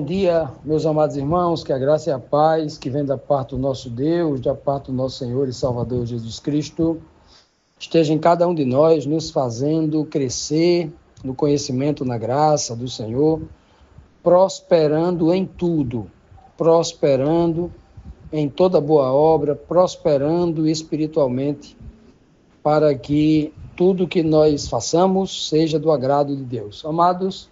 Bom dia, meus amados irmãos, que a graça e a paz que vem da parte do nosso Deus, da parte do nosso Senhor e Salvador Jesus Cristo, esteja em cada um de nós, nos fazendo crescer no conhecimento, na graça do Senhor, prosperando em tudo, prosperando em toda boa obra, prosperando espiritualmente, para que tudo que nós façamos seja do agrado de Deus. Amados,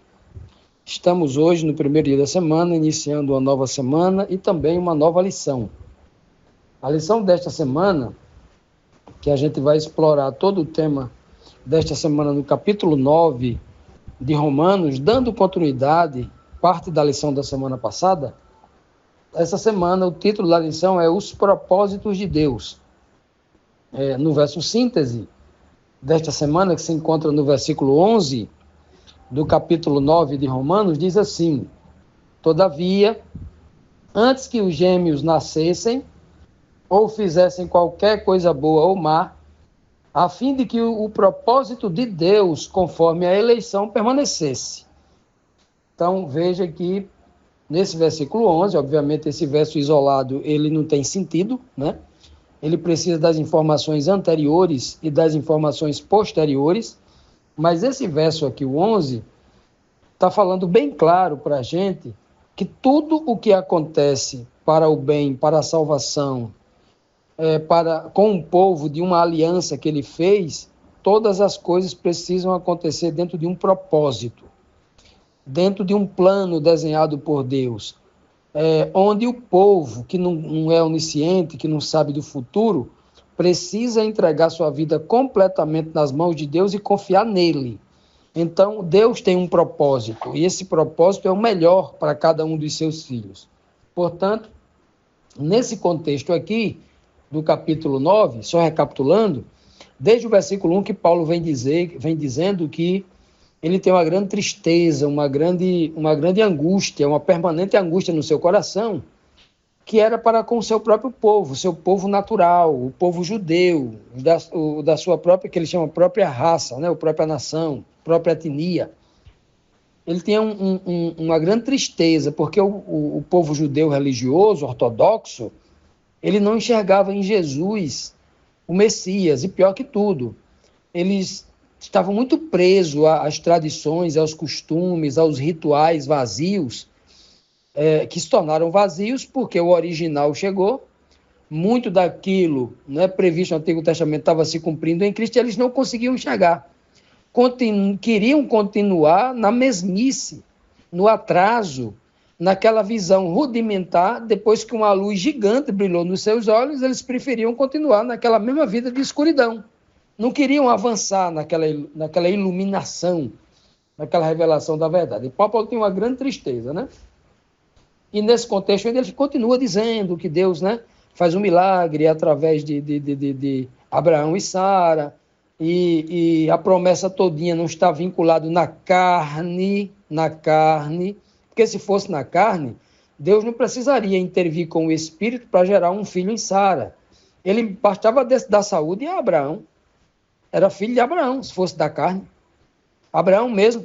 estamos hoje no primeiro dia da semana, iniciando uma nova semana e também uma nova lição. A lição desta semana, que a gente vai explorar todo o tema desta semana no capítulo 9 de Romanos, dando continuidade, parte da lição da semana passada. Essa semana o título da lição é Os Propósitos de Deus. No verso síntese desta semana, que se encontra no versículo 11, do capítulo 9 de Romanos, diz assim: Todavia, antes que os gêmeos nascessem, ou fizessem qualquer coisa boa ou má, a fim de que o propósito de Deus, conforme a eleição, permanecesse. Então, veja que nesse versículo 11, obviamente esse verso isolado, ele não tem sentido, né? Ele precisa das informações anteriores e das informações posteriores, mas esse verso aqui, o 11, está falando bem claro para a gente que tudo o que acontece para o bem, para a salvação, com o povo de uma aliança que ele fez, todas as coisas precisam acontecer dentro de um propósito, dentro de um plano desenhado por Deus, onde o povo, que não é onisciente, que não sabe do futuro, precisa entregar sua vida completamente nas mãos de Deus e confiar nele. Então, Deus tem um propósito, e esse propósito é o melhor para cada um dos seus filhos. Portanto, nesse contexto aqui, do capítulo 9, só recapitulando, desde o versículo 1 que Paulo vem dizendo que ele tem uma grande tristeza, uma grande angústia, uma permanente angústia no seu coração, que era para com o seu próprio povo, seu povo natural, o povo judeu, da sua própria, que ele chama própria raça, né, a própria nação, própria etnia. Ele tinha uma grande tristeza, porque o povo judeu religioso, ortodoxo, ele não enxergava em Jesus o Messias, e pior que tudo, eles estavam muito presos às tradições, aos costumes, aos rituais vazios, que se tornaram vazios porque o original chegou, muito daquilo, né, previsto no Antigo Testamento estava se cumprindo em Cristo, e eles não conseguiam enxergar. Queriam continuar na mesmice, no atraso, naquela visão rudimentar. Depois que uma luz gigante brilhou nos seus olhos, eles preferiam continuar naquela mesma vida de escuridão. Não queriam avançar naquela iluminação, naquela revelação da verdade. E Paulo tem uma grande tristeza, né? E nesse contexto ainda ele continua dizendo que Deus, né, faz um milagre através de Abraão e Sara, e a promessa todinha não está vinculada na carne, porque se fosse na carne, Deus não precisaria intervir com o Espírito para gerar um filho em Sara. Ele bastava dar saúde a Abraão. Era filho de Abraão, se fosse da carne. Abraão mesmo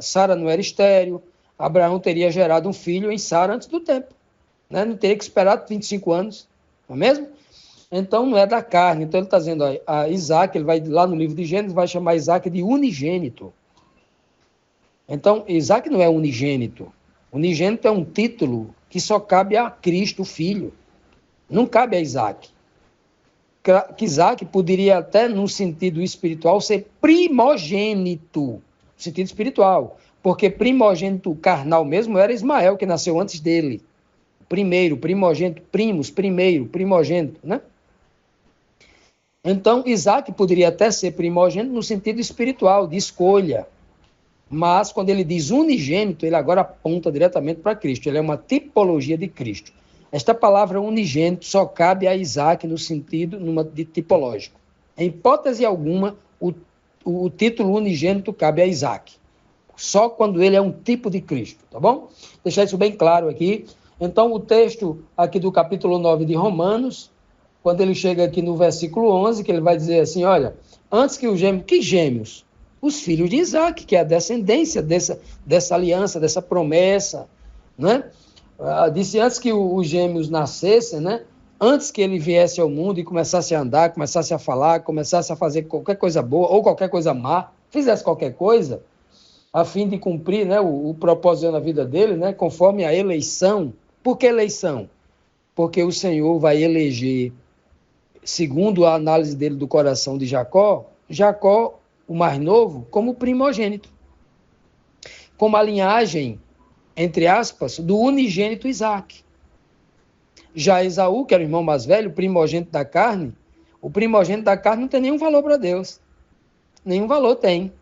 Sara não era estéril, Abraão teria gerado um filho em Sara antes do tempo, né? Não teria que esperar 25 anos, não é mesmo? Então não é da carne. Então ele está dizendo a Isaac, ele vai lá no livro de Gênesis, vai chamar Isaac de unigênito. Então Isaac não é unigênito. Unigênito é um título que só cabe a Cristo, o Filho. Não cabe a Isaac. Que Isaac poderia até, no sentido espiritual, ser primogênito, no sentido espiritual, porque primogênito carnal mesmo era Ismael, que nasceu antes dele. Primeiro, primogênito, primogênito, né? Então, Isaac poderia até ser primogênito no sentido espiritual, de escolha. Mas, quando ele diz unigênito, ele agora aponta diretamente para Cristo. Ele é uma tipologia de Cristo. Esta palavra unigênito só cabe a Isaac no sentido de tipológico. Em hipótese alguma, o título unigênito cabe a Isaac. Só quando ele é um tipo de Cristo, tá bom? Deixar isso bem claro aqui. Então, o texto aqui do capítulo 9 de Romanos, quando ele chega aqui no versículo 11, que ele vai dizer assim, olha, antes que os gêmeos... Que gêmeos? Os filhos de Isaac, que é a descendência dessa aliança, dessa promessa, né? Disse antes que os gêmeos nascessem, né? Antes que ele viesse ao mundo e começasse a andar, começasse a falar, começasse a fazer qualquer coisa boa ou qualquer coisa má, fizesse qualquer coisa, a fim de cumprir, né, o propósito na vida dele, né, conforme a eleição. Por que eleição? Porque o Senhor vai eleger, segundo a análise dele do coração de Jacó, o mais novo, como primogênito, como a linhagem, entre aspas, do unigênito Isaac. Já Esaú, que era o irmão mais velho, primogênito da carne, o primogênito da carne não tem nenhum valor para Deus. Nenhum valor tem.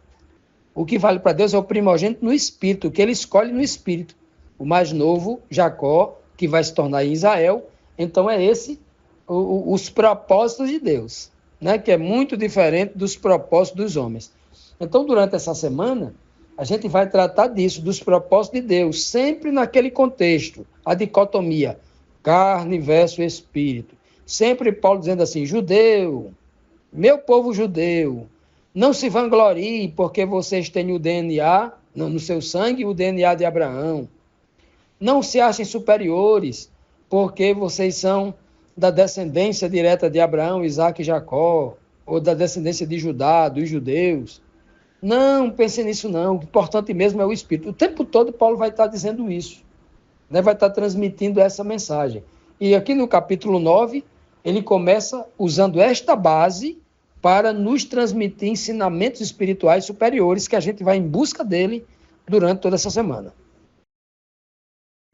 O que vale para Deus é o primogênito no espírito, o que ele escolhe no espírito. O mais novo, Jacó, que vai se tornar Israel. Então é esse os propósitos de Deus, né? Que é muito diferente dos propósitos dos homens. Então, durante essa semana, a gente vai tratar disso, dos propósitos de Deus, sempre naquele contexto, a dicotomia, carne versus espírito. Sempre Paulo dizendo assim, judeu, meu povo judeu, não se vanglorie porque vocês têm o DNA, no seu sangue, o DNA de Abraão. Não se achem superiores porque vocês são da descendência direta de Abraão, Isaac e Jacó, ou da descendência de Judá, dos judeus. Não pense nisso não, o importante mesmo é o Espírito. O tempo todo Paulo vai estar dizendo isso, né? Vai estar transmitindo essa mensagem. E aqui no capítulo 9, ele começa usando esta base para nos transmitir ensinamentos espirituais superiores que a gente vai em busca dele durante toda essa semana.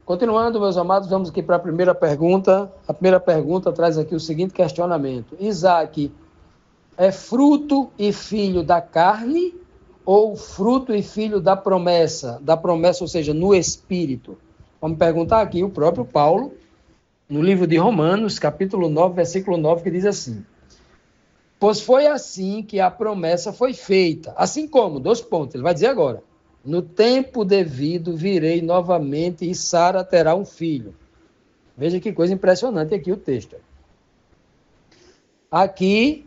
Continuando, meus amados, vamos aqui para a primeira pergunta. A primeira pergunta traz aqui o seguinte questionamento. Isaac é fruto e filho da carne ou fruto e filho da promessa? Da promessa, ou seja, no espírito. Vamos perguntar aqui o próprio Paulo, no livro de Romanos, capítulo 9, versículo 9, que diz assim: pois foi assim que a promessa foi feita. Assim como, 2 pontos, ele vai dizer agora. No tempo devido virei novamente e Sara terá um filho. Veja que coisa impressionante aqui o texto. Aqui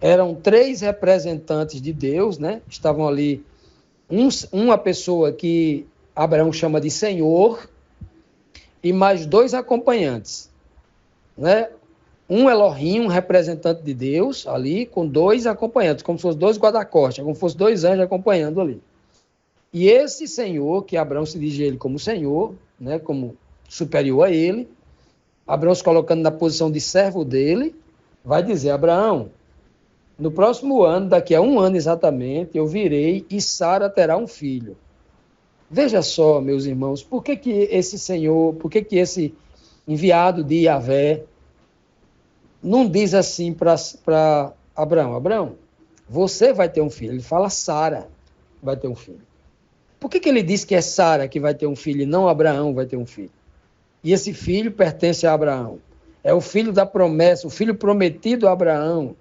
eram 3 representantes de Deus, né? Estavam ali, uma pessoa que Abraão chama de Senhor, e mais 2 acompanhantes, né? Um Elohim, um representante de Deus, ali, com 2 acompanhantes, como se fossem 2 guarda-costas, como se fossem 2 anjos acompanhando ali. E esse Senhor, que Abraão se dirige a ele como Senhor, né, como superior a ele, Abraão se colocando na posição de servo dele, vai dizer: Abraão, no próximo ano, daqui a 1 ano exatamente, eu virei e Sara terá um filho. Veja só, meus irmãos, por que esse Senhor, por que esse enviado de Yahvé não diz assim para Abraão: Abraão, você vai ter um filho? Ele fala: Sara vai ter um filho. Por que ele diz que é Sara que vai ter um filho e não Abraão vai ter um filho? E esse filho pertence a Abraão. É o filho da promessa, o filho prometido a Abraão.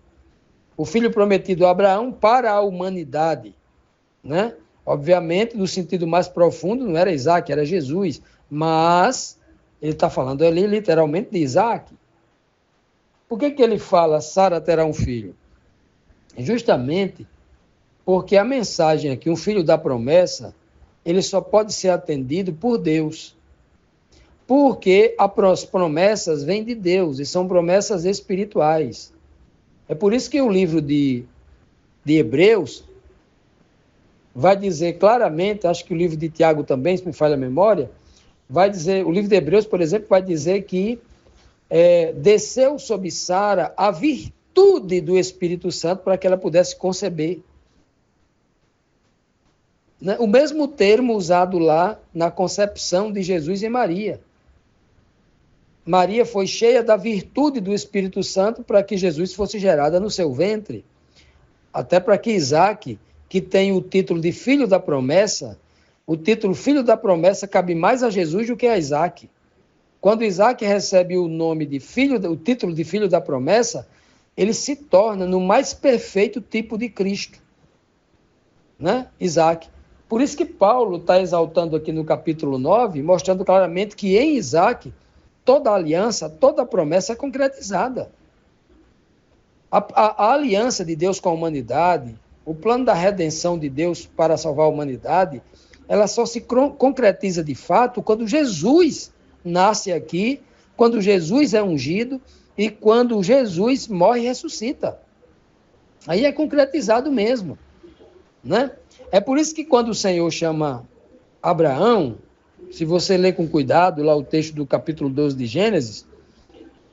O filho prometido a Abraão para a humanidade, né? Obviamente, no sentido mais profundo, não era Isaac, era Jesus. Mas ele está falando ali literalmente de Isaac. Por que ele fala Sara terá um filho? Justamente porque a mensagem aqui, um filho da promessa, ele só pode ser atendido por Deus. Porque as promessas vêm de Deus e são promessas espirituais. É por isso que o livro de Hebreus vai dizer claramente, acho que o livro de Tiago também, se me falha a memória, vai dizer, o livro de Hebreus, por exemplo, vai dizer que desceu sobre Sara a virtude do Espírito Santo para que ela pudesse conceber. O mesmo termo usado lá na concepção de Jesus e Maria. Maria foi cheia da virtude do Espírito Santo para que Jesus fosse gerada no seu ventre. Até para que Isaac, que tem o título de filho da promessa, o título filho da promessa cabe mais a Jesus do que a Isaac. Quando Isaac recebe o nome de filho, o título de filho da promessa, ele se torna no mais perfeito tipo de Cristo, né? Isaac. Por isso que Paulo está exaltando aqui no capítulo 9, mostrando claramente que em Isaac, toda a aliança, toda a promessa é concretizada. A aliança de Deus com a humanidade, o plano da redenção de Deus para salvar a humanidade, ela só se concretiza de fato quando Jesus nasce aqui, quando Jesus é ungido e quando Jesus morre e ressuscita. Aí é concretizado mesmo, né? É por isso que quando o Senhor chama Abraão, se você ler com cuidado lá o texto do capítulo 12 de Gênesis,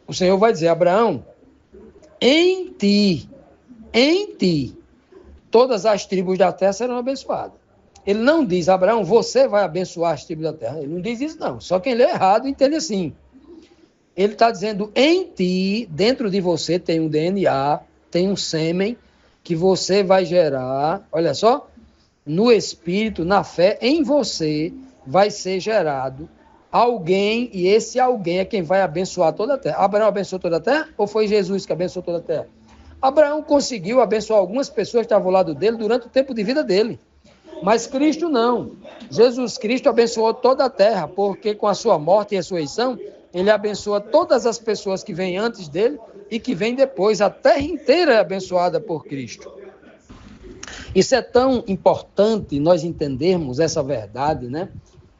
o Senhor vai dizer: Abraão, em ti, todas as tribos da terra serão abençoadas. Ele não diz: Abraão, você vai abençoar as tribos da terra. Ele não diz isso, não. Só quem lê errado entende assim. Ele está dizendo: em ti, dentro de você, tem um DNA, tem um sêmen, que você vai gerar, olha só, no espírito, na fé, em você vai ser gerado alguém, e esse alguém é quem vai abençoar toda a terra. Abraão abençoou toda a terra ou foi Jesus que abençoou toda a terra? Abraão conseguiu abençoar algumas pessoas que estavam ao lado dele durante o tempo de vida dele, mas Cristo não. Jesus Cristo abençoou toda a terra, porque com a sua morte e ressurreição, ele abençoa todas as pessoas que vêm antes dele e que vêm depois. A terra inteira é abençoada por Cristo. Isso é tão importante nós entendermos essa verdade, né?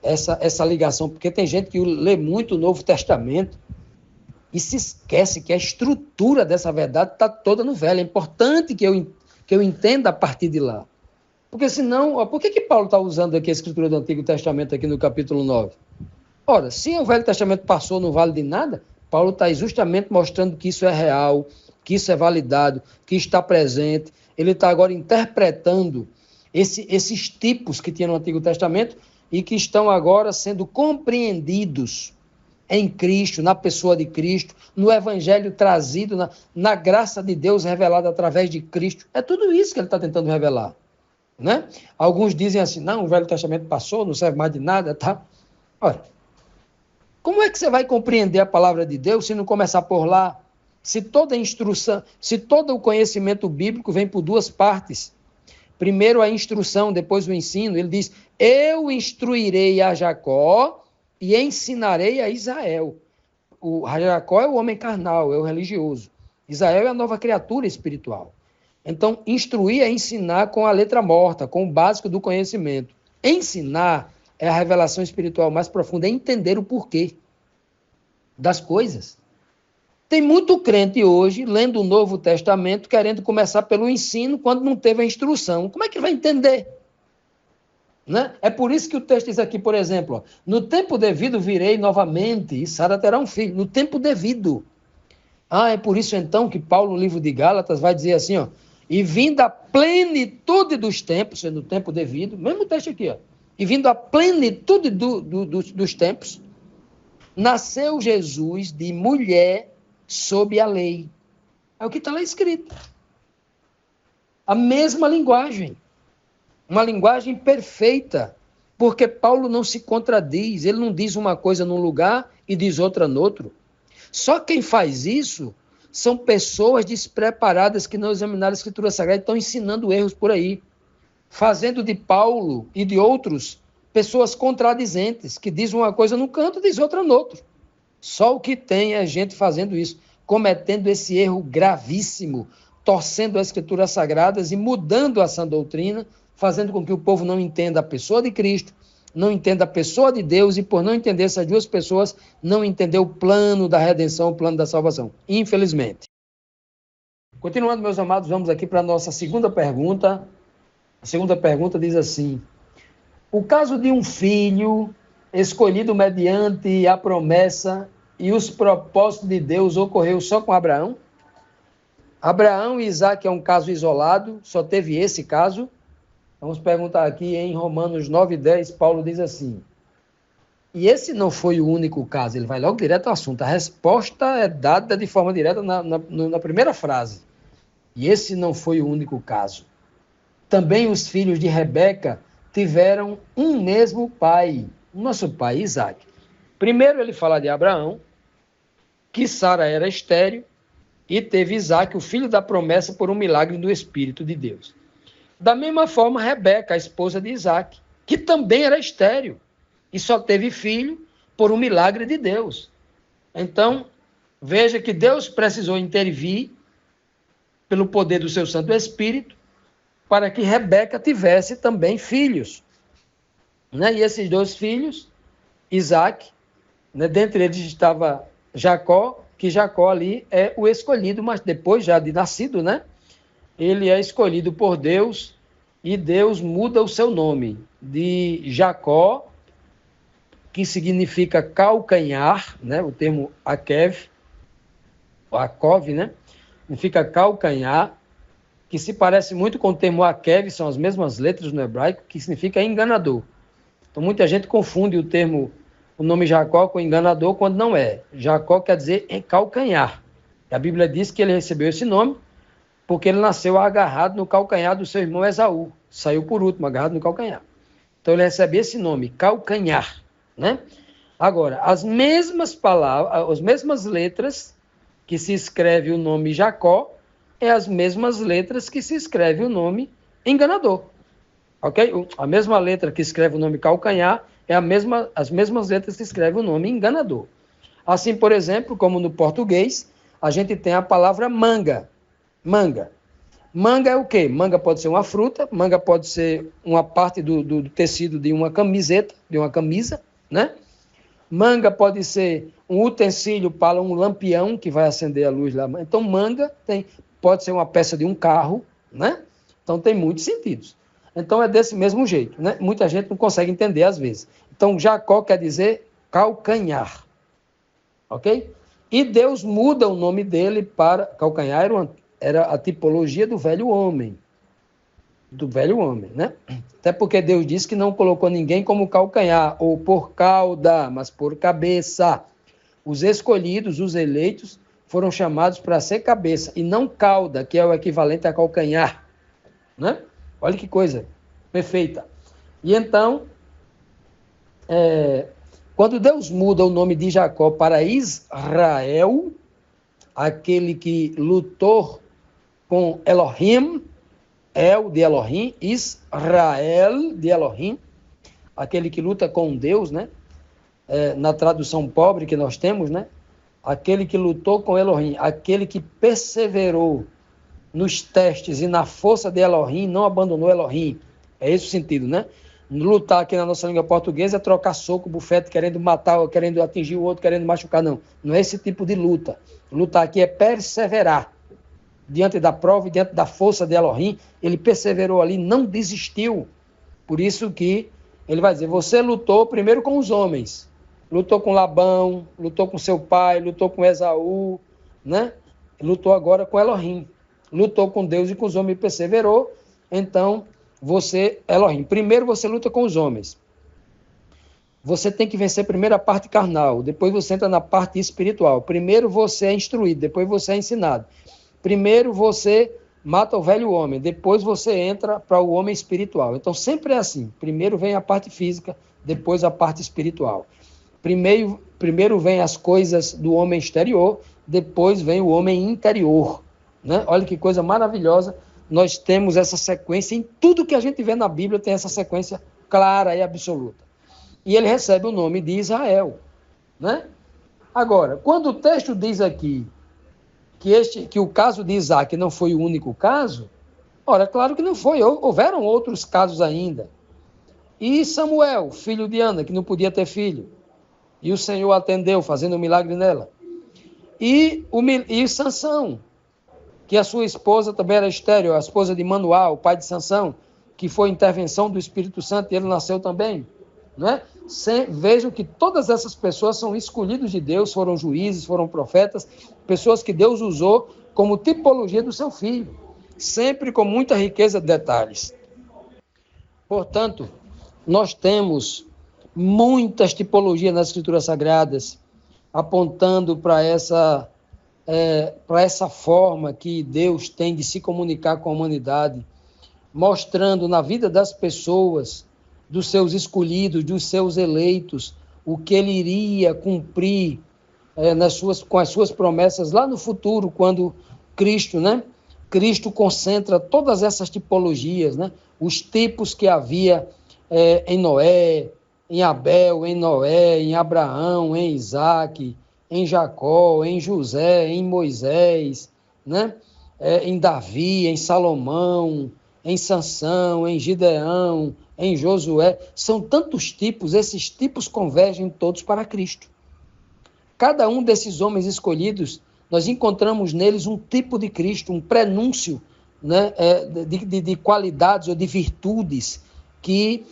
Essa ligação, porque tem gente que lê muito o Novo Testamento e se esquece que a estrutura dessa verdade está toda no Velho. É importante que eu entenda a partir de lá. Porque senão, por que Paulo está usando aqui a escritura do Antigo Testamento aqui no capítulo 9? Ora, se o Velho Testamento passou, não vale de nada, Paulo está justamente mostrando que isso é real, que isso é validado, que está presente. Ele está agora interpretando esses tipos que tinha no Antigo Testamento e que estão agora sendo compreendidos em Cristo, na pessoa de Cristo, no Evangelho trazido, na graça de Deus revelada através de Cristo. É tudo isso que ele está tentando revelar, né? Alguns dizem assim: não, o Velho Testamento passou, não serve mais de nada, tá? Ora, como é que você vai compreender a palavra de Deus se não começar por lá? Se toda a instrução, se todo o conhecimento bíblico vem por duas partes. Primeiro a instrução, depois o ensino. Ele diz: eu instruirei a Jacó e ensinarei a Israel. O Jacó é o homem carnal, é o religioso. Israel é a nova criatura espiritual. Então, instruir é ensinar com a letra morta, com o básico do conhecimento. Ensinar é a revelação espiritual mais profunda, é entender o porquê das coisas. Tem muito crente hoje, lendo o Novo Testamento, querendo começar pelo ensino, quando não teve a instrução. Como é que vai entender? Né? É por isso que o texto diz aqui, por exemplo, ó, no tempo devido virei novamente, e Sara terá um filho. No tempo devido. É por isso então que Paulo, no livro de Gálatas, vai dizer assim, ó, e vindo a plenitude dos tempos, no tempo devido, mesmo texto aqui, ó, e vindo a plenitude dos tempos, nasceu Jesus de mulher sob a lei. É o que está lá escrito. A mesma linguagem. Uma linguagem perfeita. Porque Paulo não se contradiz. Ele não diz uma coisa num lugar e diz outra no outro. Só quem faz isso são pessoas despreparadas que não examinaram a Escritura Sagrada e estão ensinando erros por aí. Fazendo de Paulo e de outros pessoas contradizentes, que diz uma coisa num canto e diz outra no outro. Só o que tem é gente fazendo isso, cometendo esse erro gravíssimo, torcendo as Escrituras Sagradas e mudando a sã doutrina, fazendo com que o povo não entenda a pessoa de Cristo, não entenda a pessoa de Deus e, por não entender essas duas pessoas, não entender o plano da redenção, o plano da salvação. Infelizmente. Continuando, meus amados, vamos aqui para a nossa segunda pergunta. A segunda pergunta diz assim: o caso de um filho escolhido mediante a promessa e os propósitos de Deus ocorreu só com Abraão? Abraão e Isaac é um caso isolado, só teve esse caso? Vamos perguntar aqui em Romanos 9:10, Paulo diz assim: e esse não foi o único caso. Ele vai logo direto ao assunto. A resposta é dada de forma direta na primeira frase. E esse não foi o único caso. Também os filhos de Rebeca tiveram um mesmo pai, o nosso pai Isaac. Primeiro ele fala de Abraão, que Sara era estéril, e teve Isaac, o filho da promessa, por um milagre do Espírito de Deus. Da mesma forma, Rebeca, a esposa de Isaac, que também era estéril, e só teve filho por um milagre de Deus. Então, veja que Deus precisou intervir pelo poder do seu Santo Espírito para que Rebeca tivesse também filhos. né? E esses dois filhos, Isaac, né? Dentre eles estava Jacó, que Jacó ali é o escolhido, mas depois já de nascido, né? Ele é escolhido por Deus e Deus muda o seu nome de Jacó, que significa calcanhar, né? O termo Akev, Akov, né? Significa calcanhar, que se parece muito com o termo Akev, são as mesmas letras no hebraico, que significa enganador. Então muita gente confunde o nome Jacó com enganador, quando não é. Jacó quer dizer calcanhar. A Bíblia diz que ele recebeu esse nome porque ele nasceu agarrado no calcanhar do seu irmão Esaú. Saiu por último, agarrado no calcanhar. Então ele recebe esse nome, calcanhar, né? Agora, as mesmas palavras, as mesmas letras que se escreve o nome Jacó, é as mesmas letras que se escreve o nome enganador. Ok? A mesma letra que escreve o nome calcanhar é as mesmas letras que escreve o nome enganador. Assim, por exemplo, como no português, a gente tem a palavra manga. Manga. Manga é o quê? Manga pode ser uma fruta, manga pode ser uma parte do tecido de uma camiseta, de uma camisa, né? Manga pode ser um utensílio para um lampião que vai acender a luz lá. Então, manga pode ser uma peça de um carro, né? Então, tem muitos sentidos. Então, é desse mesmo jeito, né? Muita gente não consegue entender às vezes. Então, Jacó quer dizer calcanhar, ok? E Deus muda o nome dele para... Calcanhar era a tipologia do velho homem, né? Até porque Deus disse que não colocou ninguém como calcanhar, ou por cauda, mas por cabeça. Os escolhidos, os eleitos, foram chamados para ser cabeça, e não cauda, que é o equivalente a calcanhar, né? Olha que coisa perfeita. E então, quando Deus muda o nome de Jacó para Israel, aquele que lutou com Elohim, El de Elohim, Israel de Elohim, aquele que luta com Deus, né? Na tradução pobre que nós temos, né? Aquele que lutou com Elohim, aquele que perseverou nos testes e na força de Elohim, não abandonou Elohim. É esse o sentido, né? Lutar aqui na nossa língua portuguesa é trocar soco, bufete, querendo matar, querendo atingir o outro, querendo machucar, não. Não é esse tipo de luta. Lutar aqui é perseverar. Diante da prova e diante da força de Elohim, ele perseverou ali, não desistiu. Por isso que ele vai dizer, você lutou primeiro com os homens, lutou com Labão, lutou com seu pai, lutou com Esaú, né? Lutou agora com Elohim, lutou com Deus e com os homens e perseverou. Então, Elohim, primeiro você luta com os homens. Você tem que vencer primeiro a parte carnal, depois você entra na parte espiritual. Primeiro você é instruído, depois você é ensinado. Primeiro você mata o velho homem, depois você entra para o homem espiritual. Então sempre é assim, primeiro vem a parte física, depois a parte espiritual. Primeiro vem as coisas do homem exterior, depois vem o homem interior, né? Olha que coisa maravilhosa, nós temos essa sequência, em tudo que a gente vê na Bíblia tem essa sequência clara e absoluta. E ele recebe o nome de Israel, né? Agora, quando o texto diz aqui que o caso de Isaac não foi o único caso, ora, claro que não foi, houveram outros casos ainda. E Samuel, filho de Ana, que não podia ter filho, e o Senhor atendeu, fazendo um milagre nela. E Sansão, que a sua esposa também era estéril, a esposa de Manoá, o pai de Sansão, que foi intervenção do Espírito Santo, e ele nasceu também, não é? Vejam que todas essas pessoas são escolhidos de Deus, foram juízes, foram profetas, pessoas que Deus usou como tipologia do seu filho, sempre com muita riqueza de detalhes. Portanto, nós temos muitas tipologias nas Escrituras Sagradas, apontando para essa forma que Deus tem de se comunicar com a humanidade, mostrando na vida das pessoas, dos seus escolhidos, dos seus eleitos, o que ele iria cumprir com as suas promessas lá no futuro, quando Cristo, né? Cristo concentra todas essas tipologias, né? Os tipos que havia em Noé, em Abel, em Noé, em Abraão, em Isaac, em Jacó, em José, em Moisés, né? Em Davi, em Salomão, em Sansão, em Gideão, em Josué. São tantos tipos, esses tipos convergem todos para Cristo. Cada um desses homens escolhidos, nós encontramos neles um tipo de Cristo, um prenúncio, né, de qualidades ou de virtudes que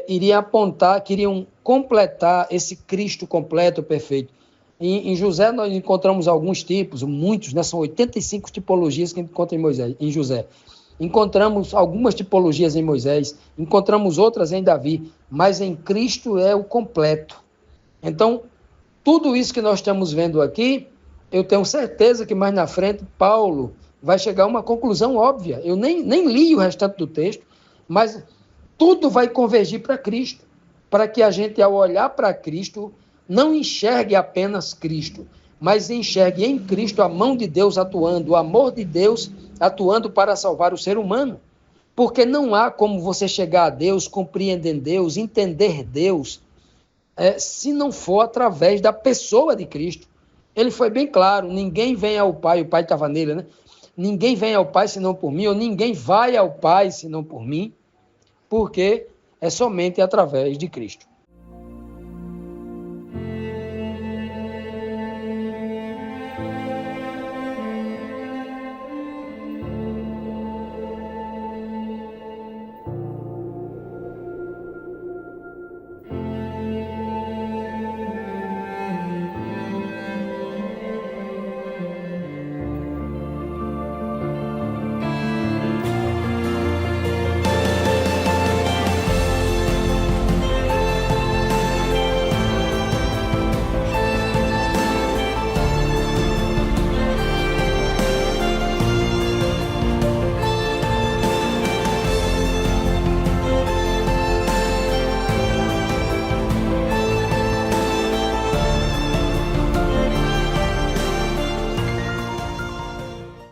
iriam apontar, que iriam completar esse Cristo completo, perfeito. Em José nós encontramos alguns tipos, muitos, né, são 85 tipologias que a gente encontra em José. Encontramos algumas tipologias em Moisés, encontramos outras em Davi, mas em Cristo é o completo. Então, tudo isso que nós estamos vendo aqui, eu tenho certeza que mais na frente Paulo vai chegar a uma conclusão óbvia. Eu nem li o restante do texto, mas tudo vai convergir para Cristo, para que a gente, ao olhar para Cristo, não enxergue apenas Cristo, mas enxergue em Cristo a mão de Deus atuando, o amor de Deus atuando para salvar o ser humano. Porque não há como você chegar a Deus, compreender Deus, entender Deus, se não for através da pessoa de Cristo. Ele foi bem claro, ninguém vem ao Pai, o Pai estava nele, né? Ninguém vem ao Pai senão por mim, ou ninguém vai ao Pai senão por mim, porque é somente através de Cristo.